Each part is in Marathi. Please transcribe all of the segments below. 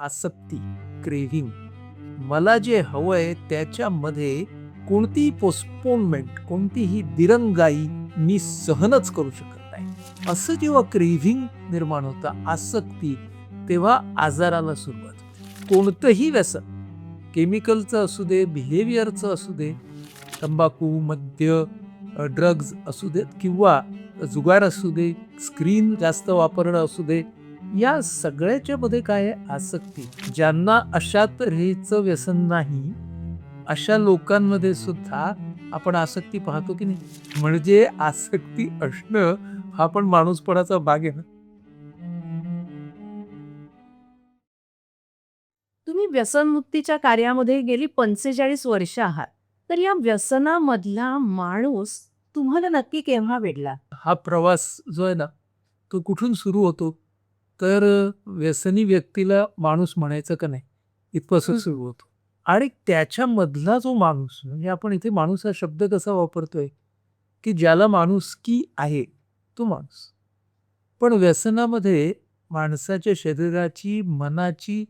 आसक्ती, क्रेव्हिंग, मला जे हवंय त्याच्यामध्ये कोणतीही पोस्टपोनमेंट, कोणतीही दिरंगाई मी सहनच करू शकत नाही. असं जेव्हा क्रेव्हिंग निर्माण होतं, आसक्ती, तेव्हा आजाराला सुरुवात होते. कोणतंही व्यसन, केमिकलचं असू दे, बिहेवियरचं असू दे, तंबाखू, मद्य, ड्रग्ज असू देत किंवा जुगार असू दे, स्क्रीन जास्त वापरणं असू दे, या सगळ्याच्या मध्ये काय आहे? आसक्ती. ज्यांना अशा तऱ्हेचं व्यसन नाही, अशा लोकांमध्ये सुद्धा आपण आसक्ती पाहतो की नाही? म्हणजे आसक्ती असणं हा पण माणूसपणाचा भाग आहे ना. तुम्ही व्यसनमुक्तीच्या कार्यामध्ये गेली 45 वर्ष आहात. तर या व्यसनामधला माणूस तुम्हाला नक्की केव्हा भेटला? हा प्रवास जो आहे ना, तो कुठून सुरू होतो? तर व्यसनी व्यक्तीला माणूस म्हणायचं का नाही, इथपासून सुरू होतो. आणि त्याच्यामधला जो माणूस, म्हणजे आपण इथे माणूस हा शब्द कसा वापरतोय, की ज्याला माणुसकी आहे, तो माणूस. पण व्यसनामध्ये माणसाच्या शरीराची, मनाची,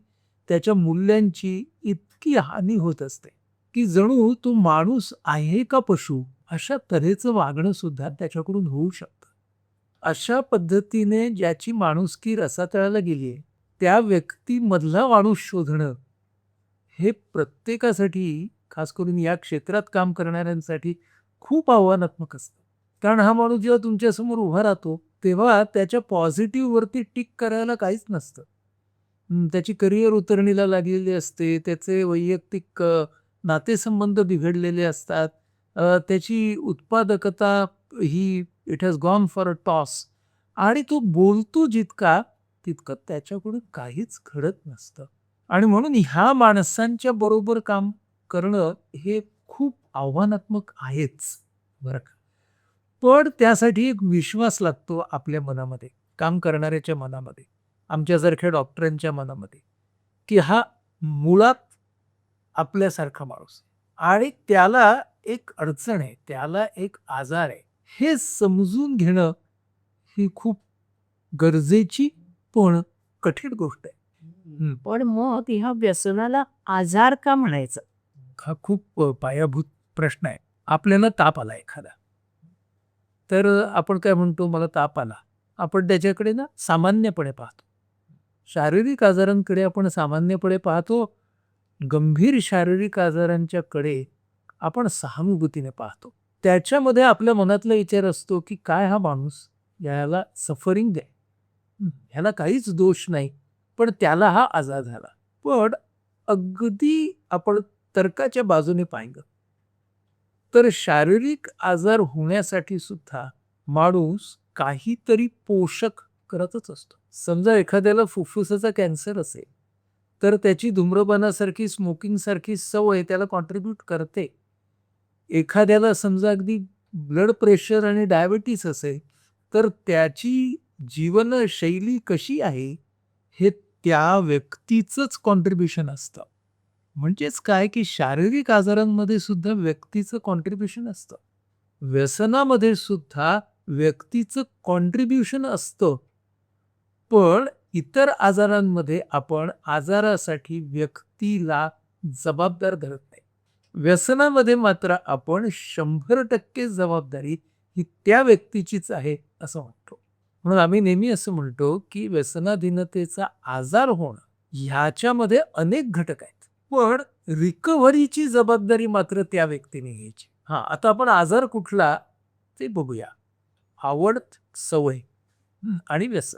त्याच्या मूल्यांची इतकी हानी होत असते, की जणू तो माणूस आहे का पशु, अशा तऱ्हेचं वागणं सुद्धा त्याच्याकडून होऊ शकतं. अशा पद्धतीने ज्याची माणुसकी रसातळाला गेली आहे, त्या व्यक्तीमधला माणूस शोधणं, हे प्रत्येकासाठी, खास करून या क्षेत्रात काम करणाऱ्यांसाठी खूप आव्हानात्मक असतं. कारण हा माणूस जेव्हा तुमच्यासमोर उभा राहतो, तेव्हा त्याच्या पॉझिटिव्हवरती टिक करायला काहीच नसतं. त्याची करिअर उतरणीला लागलेली असते, त्याचे वैयक्तिक नातेसंबंध बिघडलेले असतात. त्याची उत्पादकता ही it has gone for a toss आणि तो बोलतो जितका, तितकं त्याच्याकडून काहीच घडत नसतं. आणि म्हणून ह्या माणसांच्या बरोबर काम करणं हे खूप आव्हानात्मक आहेच, बरं का. पण त्यासाठी एक विश्वास लागतो आपल्या मनामध्ये, काम करणाऱ्याच्या मनामध्ये, आमच्यासारख्या डॉक्टरांच्या मनामध्ये, की हा मुळात आपल्यासारखा माणूस आणि त्याला एक अडचण आहे, त्याला एक आजार आहे. हे समजून घेणं ही खूप गरजेची पण कठीण गोष्ट आहे. पण मग ह्या व्यसनाला आजार का म्हणायचं? हा खूप पायाभूत प्रश्न आहे. आपल्याला ताप आला एखादा, तर आपण काय म्हणतो, मला ताप आला. आपण त्याच्याकडे ना सामान्यपणे पाहतो. शारीरिक आजारांकडे आपण सामान्यपणे पाहतो. गंभीर शारीरिक आजारांच्याकडे आपण सहानुभूतीने पाहतो. त्याच्यामध्ये आपल्या मनातला विचार असतो, की काय हा माणूस, याला सफरिंग आहे. ह्याला काहीच दोष नाही, पण त्याला हा आजार झाला. पण अगदी आपण तर्काच्या बाजूने पाहिलं, तर शारीरिक आजार होण्यासाठी सुद्धा माणूस काहीतरी पोषक करतच असतो. समजा एखाद्याला फुफ्फुसाचा कॅन्सर असेल, तर त्याची धूम्रपानासारखी, स्मोकिंगसारखी सवय त्याला कॉन्ट्रिब्यूट करते. एखाद्याला समजा अगदी ब्लड प्रेशर आणि डायबिटीस असेल, तर त्याची जीवनशैली कशी आहे, हे त्या व्यक्तीचंच कॉन्ट्रिब्युशन असतं. म्हणजेच काय, की शारीरिक आजारांमध्ये सुद्धा व्यक्तीचं कॉन्ट्रिब्युशन असतं. व्यसनामध्ये सुद्धा व्यक्तीचं कॉन्ट्रिब्युशन असतं. पण इतर आजारांमध्ये आपण आजारासाठी व्यक्तीला जबाबदार धरत नाही. व्यसनामध्ये मात्र आपण 100% जबाबदारी ही त्या व्यक्तीचीच आहे असं म्हणतो. म्हणून आम्ही नेहमी असं म्हणतो, की व्यसनाधीनतेचा आजार होणं ह्याच्यामध्ये अनेक घटक आहेत. पण रिकव्हरीची जबाबदारी मात्र त्या व्यक्तीने घ्यायची. हां, आता आपण आजार कुठला ते बघूया. आवड, सवय आणि व्यसन.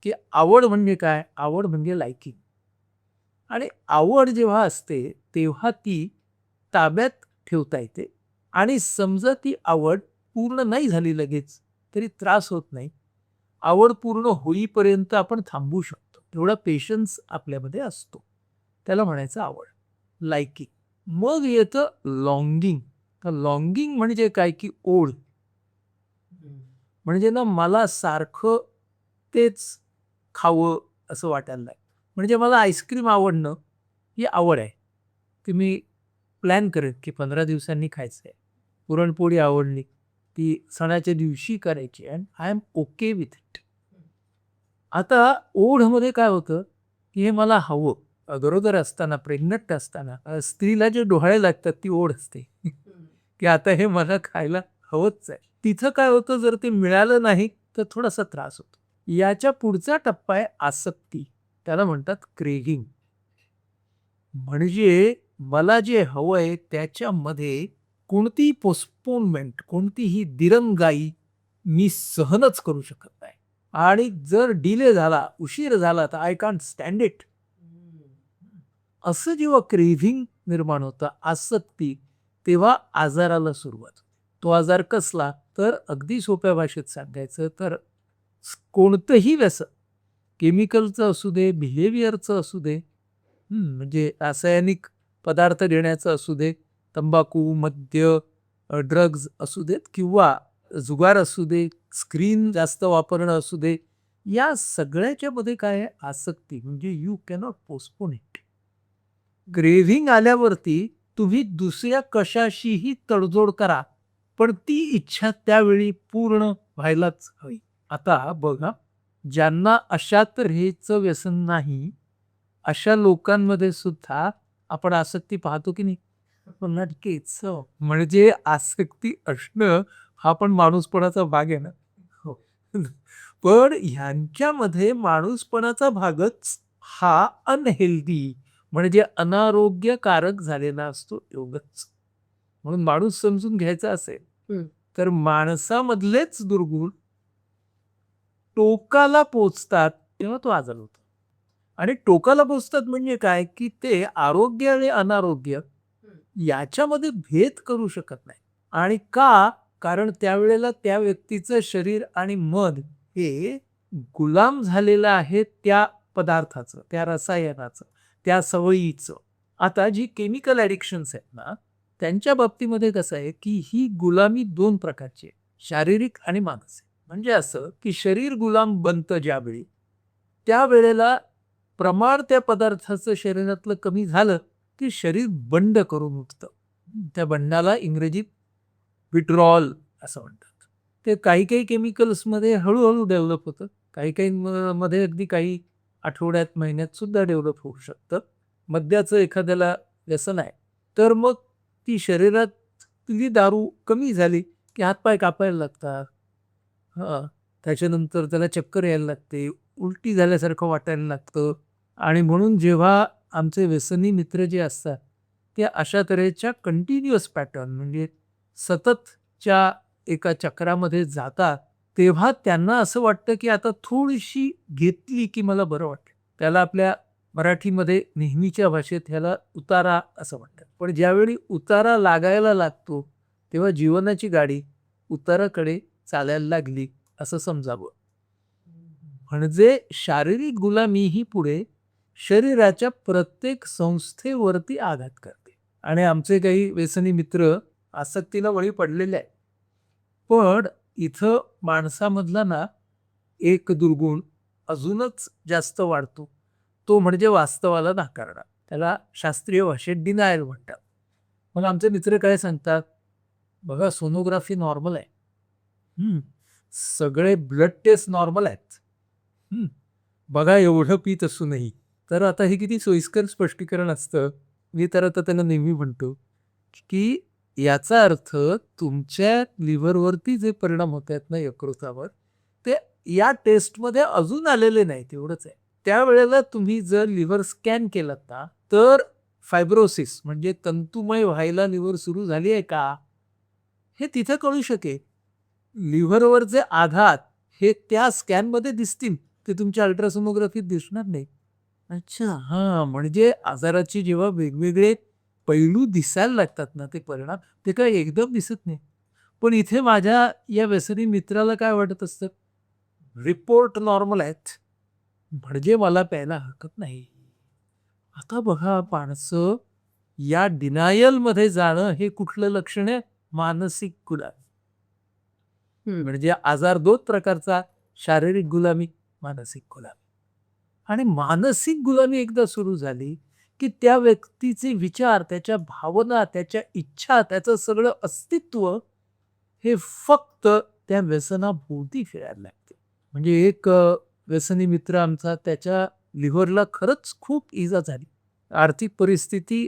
की आवड म्हणजे काय? आवड म्हणजे लायकिंग. आणि आवड जेव्हा असते, तेव्हा ती ताब्यात ठेवता येते आणि समजा ती आवड पूर्ण नाही झाली लगेच, तरी त्रास होत नाही. आवड पूर्ण होईपर्यंत आपण थांबू शकतो. तेवढा पेशन्स आपल्यामध्ये असतो. त्याला म्हणायचं आवड, लाइकिंग. मग येतं लॉन्गिंग. तर लॉन्गिंग म्हणजे काय, की ओढ. म्हणजे ना मला सारखं तेच खावं असं वाटायला लागलं. म्हणजे मला आईस्क्रीम आवडणं ही आवड आहे, की मी प्लॅन करेन, की 15 दिवसांनी खायचं आहे. पुरणपोळी आवडली, ती सणाच्या दिवशी करायची and I am okay with it. आता ओढमध्ये काय होतं, की हे मला हवं. गरोदर असताना, प्रेग्नंट असताना स्त्रीला जे डोहाळे लागतात ती ओढ असते की आता हे मला खायला हवंच आहे. तिथं काय होतं, जर ते मिळालं नाही तर थोडासा त्रास होतो. याच्या पुढचा टप्पा आहे आसक्ती. त्याला म्हणतात क्रेव्हिंग. म्हणजे मला जे हवंय त्याच्यामध्ये कोणतीही पोस्टपोनमेंट, कोणतीही दिरंगाई मी सहनच करू शकत नाही. आणि जर डिले झाला, उशीर झाला तर आय कांट स्टँड इट. असं जेव्हा क्रेव्हिंग निर्माण होतं, आसक्ती, तेव्हा आजाराला सुरुवात होते. तो आजार कसला? तर अगदी सोप्या भाषेत सांगायचं तर कोणतंही व्यसन, केमिकलचं असू दे, बिहेवियरचं असू दे, म्हणजे रासायनिक पदार्थ घेण्याचं असू दे, तंबाखू, मद्य, ड्रग्ज असू देत किंवा जुगार असू दे, स्क्रीन जास्त वापरणं असू दे, या सगळ्याच्या मध्ये काय आहे? आसक्ती. म्हणजे you cannot postpone it. Craving आल्यावरती तुम्ही दुसऱ्या कशाशीही तडजोड करा, पण ती इच्छा त्यावेळी पूर्ण व्हायलाच हवी. आता बघा, ज्यांना अशा तऱ्हेचं व्यसन नाही, अशा लोकांमध्ये सुद्धा आपण आसक्ती पाहतो की नाही? नक्कीच. हो. म्हणजे आसक्ती असणं हा पण माणूसपणाचा भाग आहे ना. हो. पण ह्यांच्यामध्ये माणूसपणाचा भागच हा अनहेल्दी, म्हणजे अनारोग्यकारक झालेला असतो एवढंच. म्हणून माणूस समजून घ्यायचा असेल तर माणसामधलेच दुर्गुण टोकाला पोचतात तेव्हा तो आजार होतो. आणि टोकाला पोचतात म्हणजे काय, की ते आरोग्य आणि अनारोग्य याच्यामध्ये भेद करू शकत नाही. आणि का? कारण त्यावेळेला त्या व्यक्तीचं शरीर आणि मन हे गुलाम झालेलं आहे त्या पदार्थाचं, त्या रसायनाचं, त्या सवयीचं. आता जी केमिकल ॲडिक्शन्स आहेत ना, त्यांच्या बाबतीमध्ये कसं आहे, की ही गुलामी 2 प्रकारची आहे, शारीरिक आणि मानसिक. म्हणजे असं, की शरीर गुलाम बनतं ज्यावेळी, त्यावेळेला प्रमाण त्या पदार्थाचं शरीरातलं कमी झालं, की शरीर बंड करून उठतं. त्या बंडाला इंग्रजीत विड्रॉल असं म्हणतात. ते काही-काही केमिकल्समध्ये हळू-हळू डेव्हलप होतं. काही-काही मध्ये अगदी काही आठवड्यात, महिन्यात सुद्धा डेव्हलप होऊ शकतं. मद्याचं एखाद्याला व्यसन आहे, तर मग ती शरीरातली दारू कमी झाली, की हातपाय कापायला लागतात. हां. त्याच्यानंतर त्याला चक्कर यायला लागते, उलटी झाल्यासारखं वाटायला लागतं. आणि म्हणून जेव्हा आमचे व्यसनी मित्र जे असतात, ते अशा तऱ्हेच्या कंटिन्युअस पॅटर्न म्हणजे सततच्या एका चक्रामध्ये जातात, तेव्हा त्यांना असं वाटतं, की आता थोडीशी घेतली, की मला बरं वाटेल. त्याला आपल्या मराठीमध्ये नेहमीच्या भाषेत ह्याला उतारा असं म्हणतात. पण ज्यावेळी उतारा लागायला लागतो, तेव्हा जीवनाची गाडी उताराकडे चालायला लागली असं समजावं. म्हणजे शारीरिक गुलामी ही पुढे शरीराच्या प्रत्येक संस्थेवरती आघात करते. आणि आमचे काही व्यसनी मित्र आसक्तीला बळी पडलेले आहेत. पण इथं माणसामधला ना एक दुर्गुण अजूनच जास्त वाढतो. तो म्हणजे वास्तवाला नाकारणं. त्याला शास्त्रीय भाषेत डिनायल म्हणतात. मग आमचे मित्र काय सांगतात, "बघा सोनोग्राफी नॉर्मल आहे. हं. सगळे ब्लड टेस्ट नॉर्मल आहेत. हं. बघा एवढं पीत असूनही." तर आता हे किती सोयीस्कर स्पष्टीकरण असतं. मी तर आता त्यांना नेहमी म्हणतो, की याचा अर्थ तुमच्या लिव्हरवरती जे परिणाम होत आहेत ना यकृतावर, ते या टेस्टमध्ये अजून आलेले नाहीत एवढंच आहे. त्यावेळेला तुम्ही जर लिव्हर स्कॅन केलात ना, तर फायब्रोसिस म्हणजे तंतुमय व्हायला लिव्हर सुरू झाली आहे का? हे तिथं कळू शकेल. लिव्हरवरचे आघात हे त्या स्कॅनमध्ये दिसतील. ते तुमच्या अल्ट्रासोनोग्राफीत दिसणार नाही. अच्छा, हां, म्हणजे आजाराची जेव्हा वेगवेगळे पैलू दिसायला लागतात ना ते परिणाम, ते काही एकदम दिसत नाही. पण इथे माझ्या या व्यसनी मित्राला काय वाटत असतं, रिपोर्ट नॉर्मल आहेत, म्हणजे मला प्यायला हरकत नाही. आता बघा माणसं या डिनायलमध्ये जाणं हे कुठलं लक्षण आहे? मानसिक गुलामी. म्हणजे आजार 2 प्रकारचा, शारीरिक गुलामी, मानसिक गुलामी. आणि मानसिक गुलामी एकदा सुरू झाली, की त्या व्यक्तीचे विचार, त्याच्या भावना, त्याच्या इच्छा, त्याचं सगळं अस्तित्व हे फक्त त्या व्यसनाभोवती फिरायला लागते. म्हणजे एक व्यसनी मित्र आमचा त्याच्या लिव्हरला खरंच खूप इजा झाली. आर्थिक परिस्थिती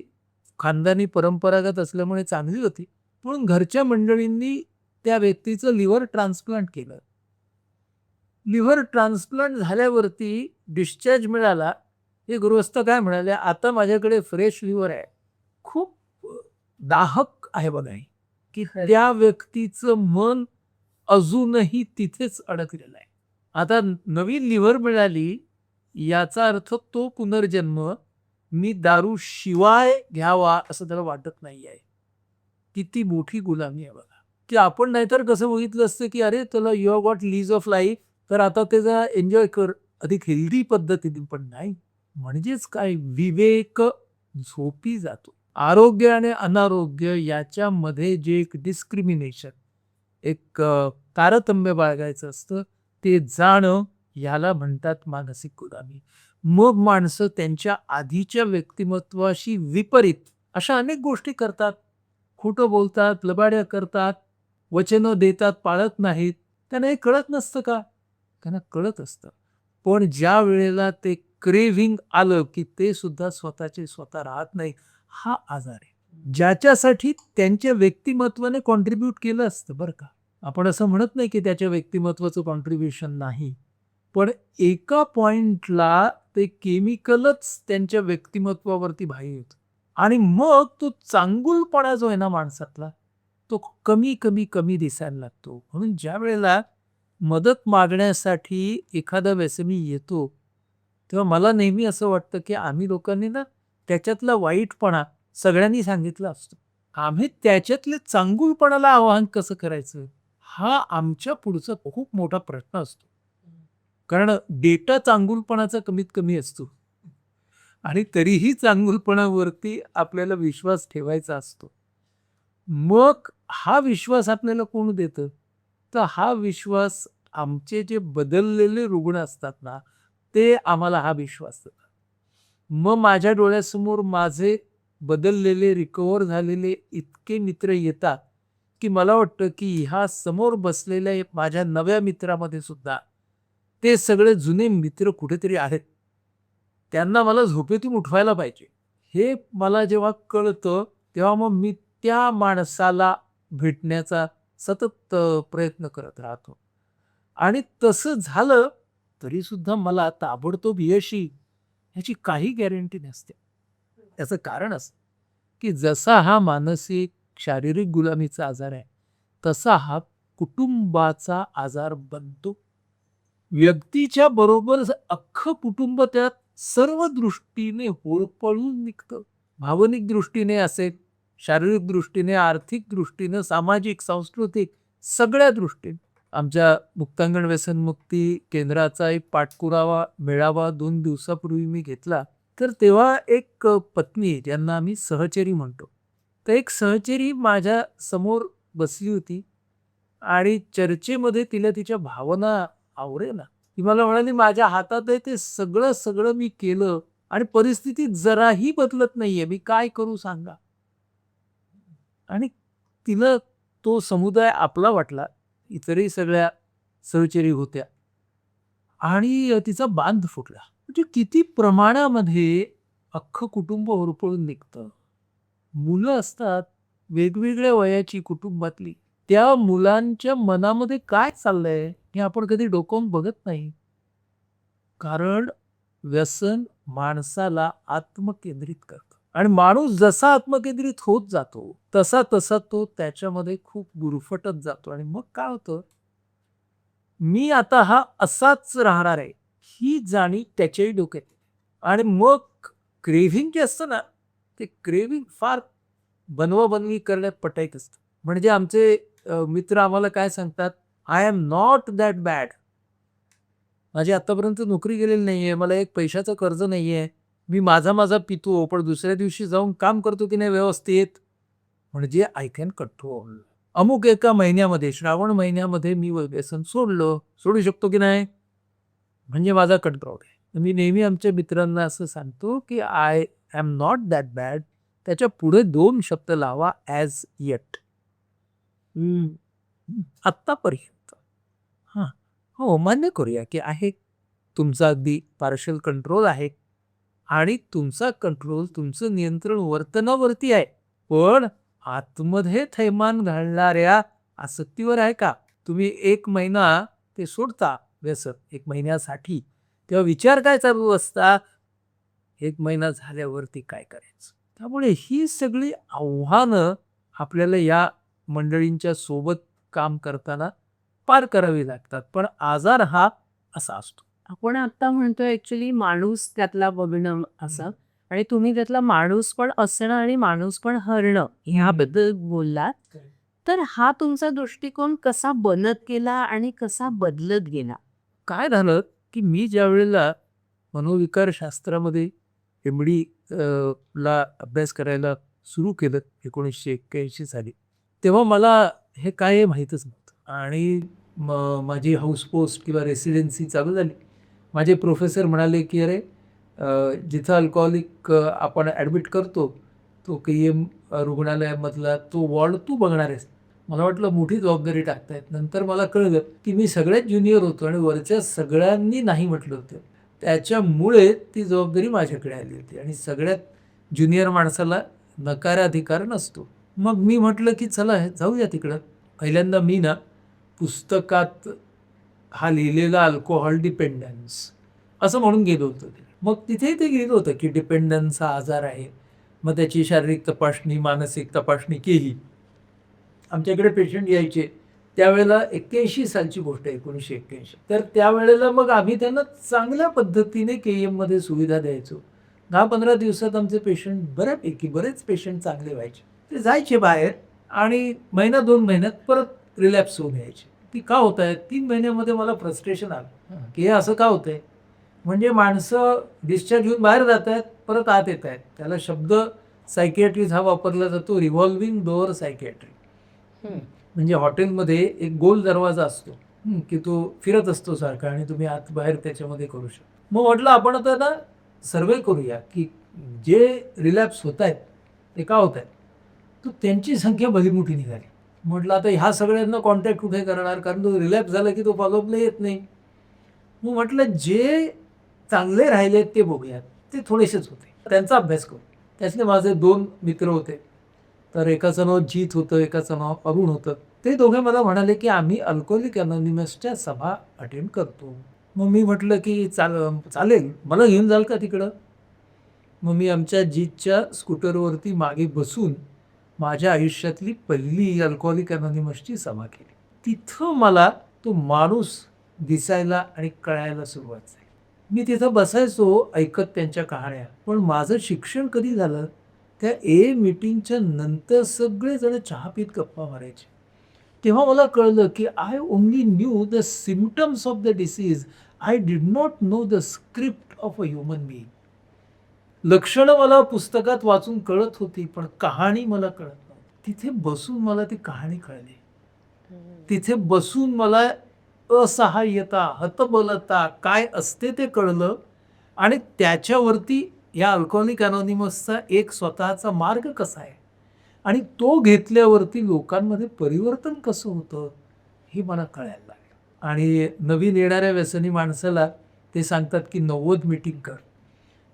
खानदानी परंपरागत असल्यामुळे चांगली होती, म्हणून घरच्या मंडळींनी त्या व्यक्तीचं लिव्हर ट्रान्सप्लांट केलं. लिव्हर ट्रान्सप्लांट झाल्यावरती डिस्चार्ज मिळाला. हे गृहस्थ काय म्हणाले, आता माझ्याकडे फ्रेश लिव्हर आहे. खूप दाहक आहे बघा हे, की त्या व्यक्तीचं मन अजूनही तिथेच अडकलेलं आहे. आता नवीन लिव्हर मिळाली याचा अर्थ तो पुनर्जन्म मी दारू शिवाय घ्यावा असं त्याला वाटत नाही आहे. किती मोठी गुलामी आहे बघा, की आपण नाहीतर कसं बघितलं असतं, की अरे तुला you have got lease of life, तर आता त्याचा एन्जॉय कर अधिक हेल्दी पद्धतीने. पण नाही, म्हणजेच काय, विवेक झोपी जातो. आरोग्य आणि अनारोग्य याच्यामध्ये जे एक डिस्क्रिमिनेशन, एक तारतम्य बाळगायचं असतं, ते जाणं याला म्हणतात मानसिक गुलामी. मग माणसं त्यांच्या आधीच्या व्यक्तिमत्वाशी विपरीत अशा अनेक गोष्टी करतात. खोटं बोलतात, लबाड्या करतात, वचनं देतात, पाळत नाहीत. त्यांना हे कळत नसतं का? त्यांना कळत असतं. पण ज्या वेळेला ते क्रेव्हिंग आलं, की ते सुद्धा स्वतःचे स्वतः राहत नाही. हा आजार आहे. ज्याच्यासाठी त्यांच्या व्यक्तिमत्वाने कॉन्ट्रिब्यूट केलं असतं बरं का. आपण असं म्हणत नाही की त्याच्या व्यक्तिमत्वाचं कॉन्ट्रिब्युशन नाही. पण एका पॉइंटला ते केमिकलच त्यांच्या व्यक्तिमत्वावरती बाहेर येतं. आणि मग तो चांगुलपणा जो आहे ना माणसातला, तो कमी, कमी, कमी दिसायला लागतो. म्हणून ज्या वेळेला मदत मागण्यासाठी एखादा व्यसनी येतो, तेव्हा मला नेहमी असं वाटतं, की आम्ही लोकांनी ना त्याच्यातला वाईटपणा सगळ्यांनी सांगितलं असतं. आम्ही त्याच्यातले चांगुलपणाला आवाहन कसं करायचं? हा आमच्या पुढचा खूप मोठा प्रश्न असतो. कारण डेटा चांगुलपणाचा कमीत कमी असतो आणि तरीही चांगुलपणावरती आपल्याला विश्वास ठेवायचा असतो. मग हा विश्वास आपल्याला कोण देतं? तर हा विश्वास आमचे जे बदललेले रुग्ण असतात ना, ते आम्हाला हा विश्वास देतात. मग माझ्या डोळ्यासमोर माझे बदललेले, रिकव्हर झालेले इतके मित्र येतात, की मला वाटतं की ह्या समोर बसलेल्या माझ्या नव्या मित्रामध्ये सुद्धा ते सगळे जुने मित्र कुठेतरी आहेत. त्यांना मला झोपेतून उठवायला पाहिजे. हे मला जेव्हा कळतं, तेव्हा मग मी त्या माणसाला भेटण्याचा सतत प्रयत्न करत राहतो. आणि तसं झालं तरी सुद्धा मला ताबडतोब यश येईल ह्याची काही गॅरंटी नसते. त्याचं कारण असं, की जसा हा मानसिक, शारीरिक गुलामीचा आजार आहे, तसा हा कुटुंबाचा आजार बनतो. व्यक्तीच्या बरोबर अख्खं कुटुंब त्यात सर्व दृष्टीने होरपळून निघतं. भावनिक दृष्टीने असेल, शारीरिक दृष्टीने, आर्थिक दृष्टीने, सामाजिक, सांस्कृतिक सगळ्या दृष्टीने. आमच्या मुक्तांगण व्यसनमुक्ती केंद्राचा एक पाठपुरावा मेळावा 2 दिवसापूर्वी मी घेतला. तर तेव्हा एक पत्नी, ज्यांना आम्ही सहचरी म्हणतो. तर एक सहचरी माझ्या समोर बसली होती आणि चर्चेमध्ये तिला तिच्या भावना आवरेना. ती मला म्हणाली, "माझ्या हातात आहे ते सगळं, सगळं मी केलं आणि परिस्थिती जराही बदलत नाहीये. मी काय करू सांगा?" आणि तिला तो समुदाय आपला वाटला. इतरही सगळ्या सहचरी होत्या आणि तिचा बांध फुटला. म्हणजे किती प्रमाणामध्ये अख्खं कुटुंब होरपळून निघतं. मुलं असतात, वेगवेगळ्या वयाची कुटुंबातली. त्या मुलांच्या मनामध्ये काय चाललंय हे आपण कधी डोकावून बघत नाही. कारण व्यसन माणसाला आत्मकेंद्रित करतं आणि माणूस जसा आत्मकेंद्रित होत जातो, तसा तसा तो त्याच्यामध्ये खूप गुरफटत जातो आणि मग काय होतं, मी आता हा असाच राहणार आहे, ही जाणीव त्याच्याही डोक्यात येते. आणि मग क्रेव्हिंग जे असतं ना, ते क्रेव्हिंग फार बनवा-बनवी करण्यात पटाईत असतं. म्हणजे आमचे मित्र आम्हाला काय सांगतात, "I am not that bad." माझी आत्तापर्यंत नोकरी गेलेली नाहीये. मला एक पैशाचं कर्ज नाहीये. मी माझा पितो, पण दुसऱ्या दिवशी जाऊन काम करतो की नाही व्यवस्थित. म्हणजे आय कॅन कंट्रोल. अमुक एका महिन्यामध्ये, श्रावण महिन्यामध्ये मी व्यसन सोडलं. सोडू शकतो की नाही? म्हणजे माझा कंट्रोल आहे. तर मी नेहमी आमच्या मित्रांना असं सांगतो, की I am not that bad. त्याच्या पुढे 2 शब्द लावा, ॲज येट. आत्तापर्यंत. हां. हो, मान्य करूया, की आहे. तुमचा अगदी पार्शल कंट्रोल आहे आणि तुमचा कंट्रोल, तुमचं नियंत्रण वर्तनावरती आहे. पण आतमध्ये थैमान घालणाऱ्या आसक्तीवर आहे का? तुम्ही 1 महिना ते सोडता व्यसन 1 महिन्यासाठी, तेव्हा विचार काय चालू असता, 1 महिना झाल्यावरती काय करायचं? त्यामुळे ही सगळी आव्हानं आपल्याला या मंडळींच्या सोबत काम करताना पार करावी लागतात. पण आजार हा असा असतो. आपण आता म्हणतोय ऍक्च्युली माणूस त्यातला बघणं असं आणि तुम्ही त्यातला माणूस पण असणं आणि माणूस पण हरणं ह्याबद्दल बोललात. तर हा तुमचा दृष्टिकोन कसा बनत गेला आणि कसा बदलत गेला? काय झालं, की मी ज्यावेळेला मनोविकार शास्त्रामध्ये एम-डी ला अभ्यास करायला सुरू केलं 1981 साली, तेव्हा मला हे काय आहे माहीतच नव्हतं आणि माझी हाऊस पोस्ट किंवा रेसिडेन्सी चालू झाली. माझे प्रोफेसर म्हणाले, की "अरे जिथं अल्कोहोलिक आपण ॲडमिट करतो, तो के-एम रुग्णालयामधला तो वॉर्ड तू बघणार आहेस." मला वाटलं मोठी जबाबदारी टाकतायत. नंतर मला कळलं, की मी सगळ्यात ज्युनियर होतो आणि वरच्या सगळ्यांनी नाही म्हटलं होतं. त्याच्यामुळे ती जबाबदारी माझ्याकडे आली होती आणि सगळ्यात ज्युनियर माणसाला नकाराधिकार नसतो. मग मी म्हटलं, की चला जाऊया तिकडं. पहिल्यांदा मी ना पुस्तकात हा लिहिलेला अल्कोहॉल डिपेंडन्स असं म्हणून गेलो होतो. मग तिथेही ते लिहिलं होतं, की डिपेंडन्स हा आजार आहे. मग त्याची शारीरिक तपासणी, मानसिक तपासणी केली. आमच्याकडे पेशंट यायचे त्यावेळेला 81 सालची गोष्ट आहे, 1981. तर त्यावेळेला मग आम्ही त्यांना चांगल्या पद्धतीने के-एममध्ये सुविधा द्यायचो. 10-15 दिवसात आमचे पेशंट बरेच पेशंट चांगले व्हायचे. ते जायचे बाहेर आणि महिना 2 महिन्यात परत रिलॅप्स होऊन यायचे. की का होत आहे? 3 महिन्यामध्ये मला फ्रस्ट्रेशन आलं, की हे असं का होतंय? म्हणजे माणसं डिस्चार्ज घेऊन बाहेर जात आहेत, परत आत येत आहेत. त्याला शब्द सायकियाट्रिस्ट हा वापरला जातो, रिव्हॉल्विंग डोअर सायकियाट्री. म्हणजे हॉटेलमध्ये एक गोल दरवाजा असतो, की तो फिरत असतो सारखा आणि तुम्ही आत बाहेर त्याच्यामध्ये करू शकता. मग म्हटलं आपण आता ना सर्वे करूया, की जे रिलॅप्स होत आहेत ते का होत आहेत? तर त्यांची संख्या भलीमोठी निघाली. म्हटलं आता ह्या सगळ्यांना कॉन्टॅक्ट कुठे करणार? कारण तो रिलॅप्स झाला की तो फॉलोअपला येत नाही. मग म्हटलं जे चांगले राहिले ते बघूयात. ते थोडेसेच होते. त्यांचा अभ्यास करू. त्यातले माझे 2 मित्र होते. तर एकाचं नाव जीत होतं, एकाचं नाव अरुण होतं. ते दोघे मला म्हणाले, की आम्ही अल्कोहोलिक अनॉनिमसच्या सभा अटेंड करतो. मग मी म्हटलं, की चालेल. मला घेऊन जाल का तिकडं? मग मी आमच्या जीतच्या स्कूटरवरती मागे बसून माझ्या आयुष्यातली पहिली अल्कोहोलिक अनॉनिमसची सभा केली. तिथं मला तो माणूस दिसायला आणि कळायला सुरुवात झाली. मी तिथं बसायचो ऐकत त्यांच्या कहाण्या. पण माझं शिक्षण कधी झालं? त्या मीटिंगच्या नंतर सगळेजण चहा पीत गप्पा मारायचे. तेव्हा मला कळलं, की I only new the symptoms of the disease. I did not know the script of a human being. लक्षणं मला पुस्तकात वाचून कळत होती, पण कहाणी मला कळत नव्हती. तिथे बसून मला ती कहाणी कळली. तिथे बसून मला असहाय्यता, हतबलता काय असते ते कळलं आणि त्याच्यावरती या अल्कोहोलिक अनॉनिमसचा एक स्वतःचा मार्ग कसा आहे आणि तो घेतल्यावरती लोकांमध्ये परिवर्तन कसं होतं हे मला कळायला लागलं. आणि नवीन येणाऱ्या व्यसनी माणसाला ते सांगतात, की 90 मीटिंग कर.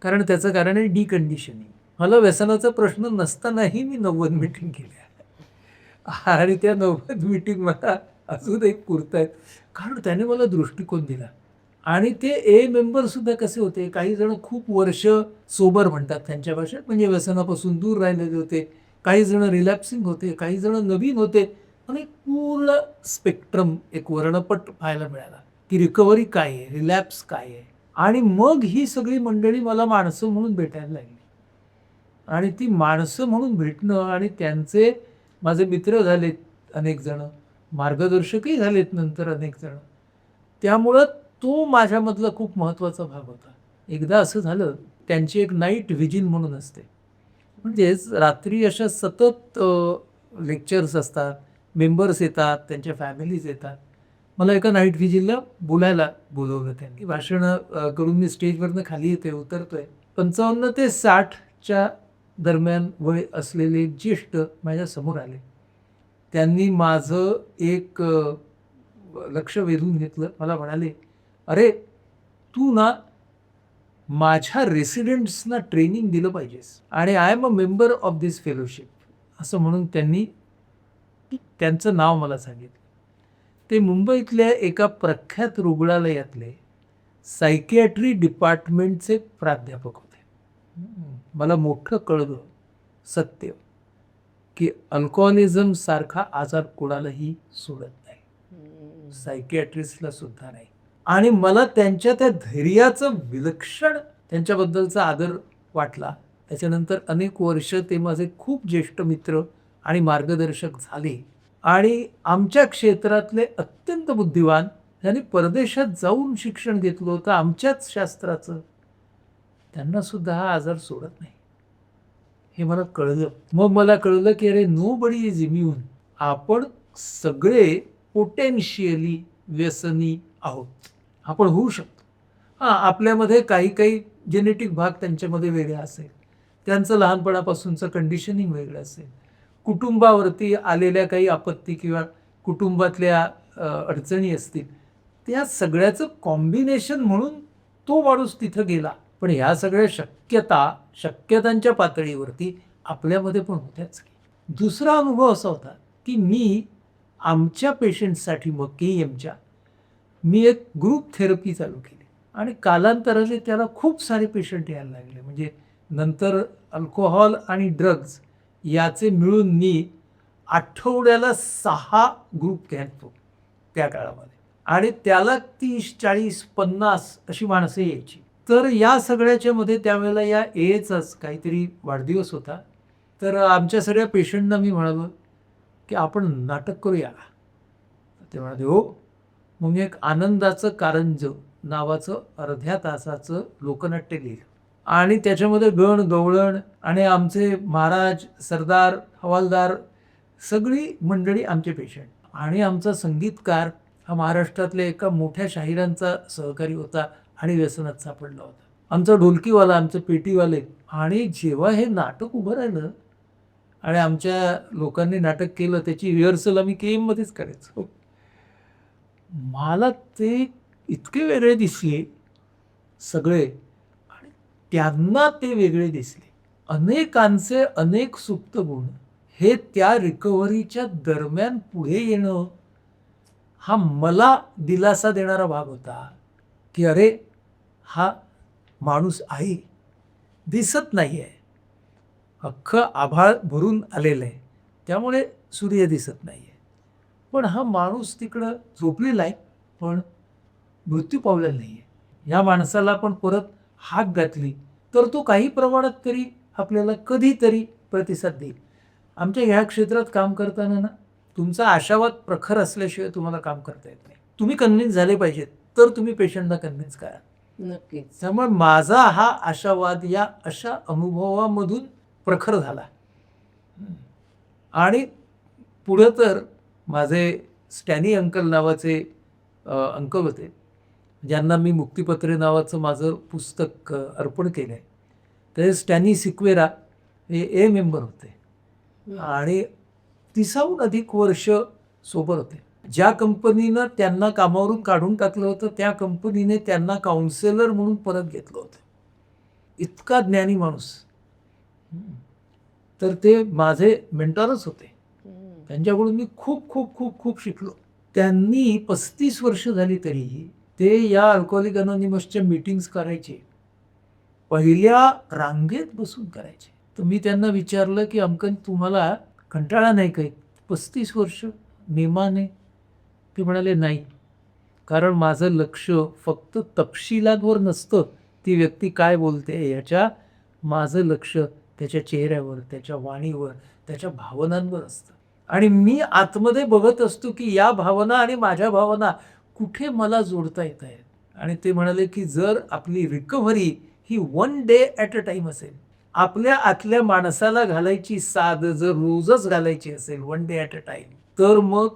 कारण त्याचं कारण आहे डिकंडिशनिंग. मला व्यसनाचा प्रश्न नसतानाही मी 90 मीटिंग केल्या आणि त्या 90 मीटिंग मला अजून एक पुरतायत. कारण त्याने मला दृष्टिकोन दिला. आणि ते मेंबरसुद्धा कसे होते, काही जण खूप वर्ष सोबर म्हणतात त्यांच्या भाषेत, म्हणजे व्यसनापासून दूर राहिलेले होते. काही जण रिलॅप्सिंग होते, काही जण नवीन होते आणि एक पूर्ण स्पेक्ट्रम, एक वर्णपट पाहायला मिळाला, की रिकव्हरी काय आहे, रिलॅप्स काय आहे. आणि मग ही सगळी मंडळी मला माणसं म्हणून भेटायला लागली. आणि ती माणसं म्हणून भेटणं आणि त्यांचे माझे मित्र झालेत अनेक जण, मार्गदर्शकही झालेत नंतर अनेक जण. त्यामुळं तो माझ्यामधला खूप महत्त्वाचा भाग होता. एकदा असं झालं, त्यांची एक नाईट व्हिजिल म्हणून असते. म्हणजेच रात्री अशा सतत लेक्चर्स असतात, मेंबर्स येतात, त्यांच्या फॅमिलीज येतात. मला एका नाईट व्हिजिलला बोलायला बोलवलं त्यांनी. भाषण करून मी स्टेजवरनं खाली येते, उतरतोय. 55 ते 60च्या दरम्यान वय असलेले ज्येष्ठ माझ्यासमोर आले. त्यांनी माझं एक लक्ष वेधून घेतलं. मला म्हणाले, "अरे, तू ना माझ्या रेसिडेंट्सना ट्रेनिंग दिलं पाहिजेस आणि I am a member of this fellowship असं म्हणून त्यांनी त्यांचं नाव मला सांगितलं. ते मुंबईतल्या एका प्रख्यात रुग्णालयातले सायकियाट्री डिपार्टमेंटचे प्राध्यापक होते. मला मोठं कळलं सत्य की अल्कोहोलिझम सारखा आजार कोणालाही सोडत नाही, सायकियाट्रिस्टला सुद्धा नाही. आणि मला त्यांच्या त्या धैर्याचं विलक्षण त्यांच्याबद्दलचा आदर वाटला. त्याच्यानंतर अनेक वर्ष ते माझे खूप ज्येष्ठ मित्र आणि मार्गदर्शक झाले आणि आमच्या क्षेत्रातले अत्यंत बुद्धिवान, त्यांनी परदेशात जाऊन शिक्षण घेतलं होतं आमच्याच शास्त्राचं, त्यांना सुद्धा हा आजार सोडत नाही हे मला कळलं. मग मला कळलं की अरे नो बडी इज इम्यून. आपण सगळे पोटेन्शियली व्यसनी आहोत, आपण होऊ शकतो. हां, आपल्यामध्ये काही काही जेनेटिक भाग त्यांच्यामध्ये वेगळा असेल, त्यांचं लहानपणापासूनचं कंडिशनिंग वेगळं असेल, कुटुंबावरती आलेल्या काही आपत्ती किंवा कुटुंबातल्या अडचणी असतील, त्या सगळ्याचं कॉम्बिनेशन म्हणून तो माणूस तिथं गेला. पण ह्या सगळ्या शक्यतांच्या पातळीवरती आपल्यामध्ये पण होत्याच. दुसरा अनुभव असा होता की मी आमच्या पेशंटसाठी मग KEMच्या मी एक ग्रुप थेरपी चालू केली आणि कालांतराने त्याला खूप सारे पेशंट यायला लागले. म्हणजे नंतर अल्कोहॉल आणि ड्रग्ज याचे मिळून मी आठवड्याला 6 ग्रुप घ्यायचो त्या काळामध्ये आणि त्याला 30, 40, 50 अशी माणसं यायची. तर या सगळ्याच्या मध्ये त्यावेळेला या एचाच काहीतरी वाढदिवस होता. तर आमच्या सगळ्या पेशंटना मी म्हणालो की आपण नाटक करूया. ते म्हणाले हो. मग मी एक आनंदाचं कारंज नावाचं अर्ध्या तासाचं लोकनाट्य लिहिलं आणि त्याच्यामध्ये गण गवळण आणि आमचे महाराज, सरदार, हवालदार सगळी मंडळी आमचे पेशंट आणि आमचा संगीतकार हा महाराष्ट्रातल्या एका मोठ्या शाहिरांचा सहकारी होता आणि व्यसनात सापडला होता. आमचा ढोलकीवाला, आमचे पेटीवाले. आणि जेव्हा हे नाटक उभं राहिलं आणि आमच्या लोकांनी नाटक केलं, त्याची रिहर्सल आम्ही KEMमध्येच करायचो. मला ते इतके वेगळे दिसले सगळे आणि त्यांना ते वेगळे दिसले. अनेकांचे अनेक सुप्त गुण हे त्या रिकव्हरीच्या दरम्यान पुढे येणं हा मला दिलासा देणारा भाग होता की अरे हा माणूस आहे, दिसत नाही आहे, अख्खं आभाळ भरून आलेलं आहे, त्यामुळे सूर्य दिसत नाही आहे, पण हा माणूस तिकडं झोपलेला आहे, पण मृत्यू पावलेला नाही आहे. ह्या माणसाला पण परत हाक घातली तर तो काही प्रमाणात तरी आपल्याला कधीतरी प्रतिसाद देईल. आमच्या ह्या क्षेत्रात काम करताना ना तुमचा आशावाद प्रखर असल्याशिवाय तुम्हाला काम करता येत नाही. तुम्ही कन्व्हिन्स झाले पाहिजेत तर तुम्ही पेशंटला कन्व्हिन्स करा. नक्कीच. त्यामुळे माझा हा आशावाद या अशा अनुभवामधून प्रखर झाला. आणि पुढं तर माझे स्टॅनी अंकल नावाचे अंकल होते, ज्यांना मी मुक्तिपत्रे नावाचं माझं पुस्तक अर्पण केलं आहे. ते स्टॅनी सिक्वेरा हे मेंबर होते आणि 30हून अधिक वर्ष सोबत होते. ज्या कंपनीनं त्यांना कामावरून काढून टाकलं होतं त्या कंपनीने त्यांना काउन्सिलर म्हणून परत घेतलं होतं. इतका ज्ञानी माणूस. तर ते माझे मेंटॉरच होते. त्यांच्याकडून मी खूप खूप खूप खूप शिकलो. त्यांनी 35 वर्ष झाली तरीही ते या अल्कोहोलिक अनॉनिमसच्या मीटिंग्स करायचे, पहिल्या रांगेत बसून करायचे. तर मी त्यांना विचारलं की अंकल तुम्हाला कंटाळा नाही काही 35 वर्ष नेमाने? ते म्हणाले नाही, कारण माझं लक्ष फक्त तपशिलांवर नसतं, ती व्यक्ती काय बोलते याच्या, माझं लक्ष त्याच्या चेहऱ्यावर, त्याच्या वाणीवर, त्याच्या भावनांवर असतं आणि मी आतमध्ये बघत असतो की या भावना आणि माझ्या भावना कुठे मला जोडता येत आहेत. आणि ते म्हणाले की जर आपली recovery he 1 day at a time असेल, आपल्या आतल्या माणसाला घालायची साध जर रोजच घालायची असेल 1 डे ॲट अ टाईम, तर मग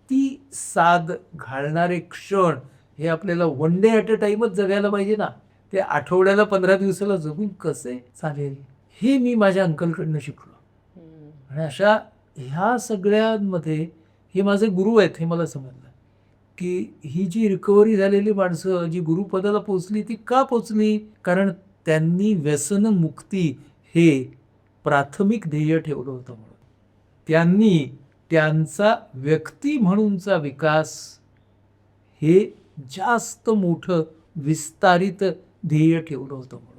ती साध घालणारे क्षण हे आपल्याला 1 डे ॲट अ टाईमच जगायला पाहिजे ना. ते आठवड्याला 15 दिवसाला जगून कसे चालेल, हे मी माझ्या अंकलकडनं शिकलो. आणि अशा ह्या सगळ्यांमध्ये हे माझे गुरु आहेत हे मला समजलं. की ही जी रिकव्हरी झालेली माणसं जी गुरुपदाला पोचली ती का पोचली? कारण त्यांनी व्यसनमुक्ती हे प्राथमिक ध्येय ठेवलं होतं म्हणून. त्यांनी त्यांचा व्यक्ती म्हणूनचा विकास हे जास्त मोठं विस्तारित ध्येय ठेवलं होतं म्हणून.